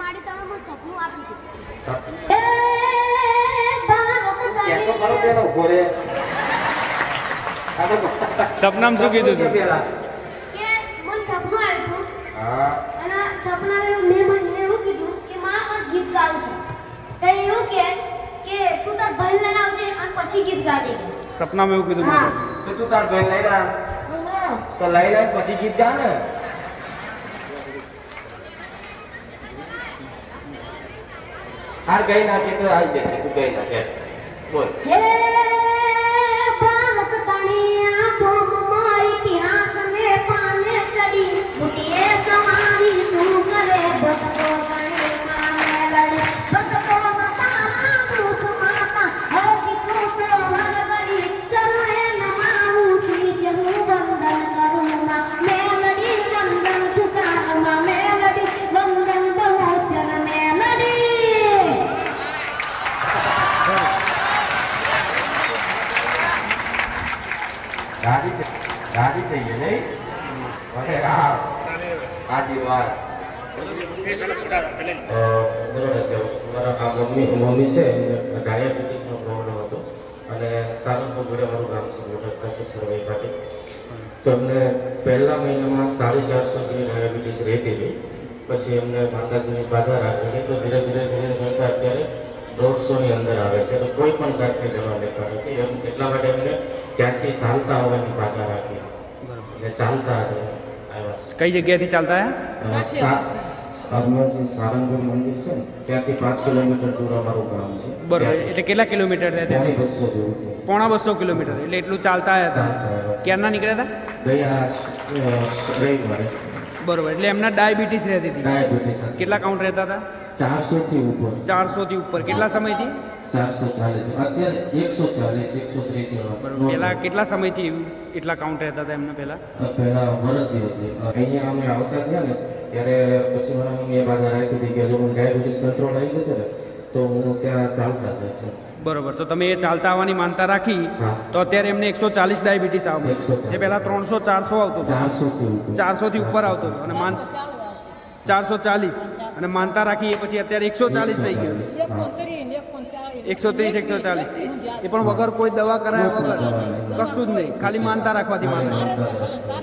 માટે તમે મને સપનું આપ્યું હતું. એ ભારત તો ખરો પેલો ઉભો રે. આ તો સપનામાં શું કીધું તું? પેલા કે મને સપનું આવ્યું હતું હા અને સપનામાં મેં મને એવું કીધું કે માં મને ગીત ગાવું છે. તો એવું કે તું તાર ભાઈ લઈને આવજે અને પછી ગીત ગાજે. સપનામાં એવું કીધું હા. માતાજી. તો તું તાર ભાઈ લઈ લા તો લઈ લે પછી ગીત ગા ને. હાર ગઈ નાખે તો આવી જશે તું ગઈ નાખે બોલ. હે ભારત તણિયા ભોમમાં ઇતિહાસને પાને ચડી મુટીએ સવારી તું કરે ભક્તો ગણેમાં મેલડી ભક્તો માતા દુઃખ માતા હરી તું પ્રવર ગરી ચરણે નમાવું શીશ હું વંદન કરું માં મેલડી વંદન ઠુકારમાં મેલડી વંદન બહુચર મેલડી. ગાડી થઈ ગઈ નહીં મને આશીર્વાદ. મારા મમ્મી છે એમને ડાયાબિટીસનો પ્રોબ્લેમ હતો અને સારંગપુર જોડે મારું ગામ છે મોટા કશિક સરવાઈ ખાતે. તો એમને પહેલા મહિનામાં 450 જેવી ડાયાબિટીસ રહેતી હતી. પછી એમને માતાજીની બાધા રાખી તો ધીરે ધીરે કરતા અત્યારે 150ની અંદર આવે છે. તો કોઈ પણ જાતની દવા લેતા નથી. એમ એટલા માટે એમને ત્યાંથી ચાલતા આવવાની બાધા રાખી એટલે ચાલતા જ આવ્યા છે. કઈ જગ્યાએથી ચાલતા આયા? અજમેરથી સારંગપુર મંદિર છે ને ત્યાંથી 5 કિલોમીટર દૂર અમારું ગામ છે. બરોબર. એટલે કેટલા કિલોમીટર થયા ત્યાંથી ત્યાં? 200 જેવું થાય. પોણા 200 કિલોમીટર. એટલે એટલું ચાલતા આવ્યા હતા. ક્યારના નીકળ્યા હતા? ગયા રવિવારે બરોબર. એટલે એમના ડાયાબિટીસ રહેતી હતી. ડાયાબિટીસ કેટલા કાઉન્ટ રહેતા હતા? 400 થી ઉપર 400 થી ઉપર. કેટલા સમયથી? 440 અત્યારે 140 130 એવા. બરોબર. પહેલા કેટલા સમયથી એટલા કાઉન્ટ રહેતા હતા એમના પહેલા? પહેલા વર્ષ દિવસથી અહીંયા અમે આવતા થયા ને ત્યારે પછી મારા મમ્મીએ બાધા રાખી હતી કે જો મને ડાયાબિટીસ કંટ્રોલ આવી જશે ને તો હું ત્યાં ચાલતા જઈશ. બરોબર. તો તમે એ ચાલતા આવવાની માનતા રાખી હા. તો અત્યારે એમને 140 ડાયાબિટીસ આવે. 140. જે પહેલા 300 400 આવતો હતો. 400 થી 400 થી ઉપર ઉપર આવતો હતો અને 440 અને માનતા રાખી એ પછી અત્યારે 140 થઈ ગયું. 130 140 એ પણ વગર કોઈ દવા કરાયા વગર કશું જ નહીં, ખાલી માનતા રાખવાથી માનતા.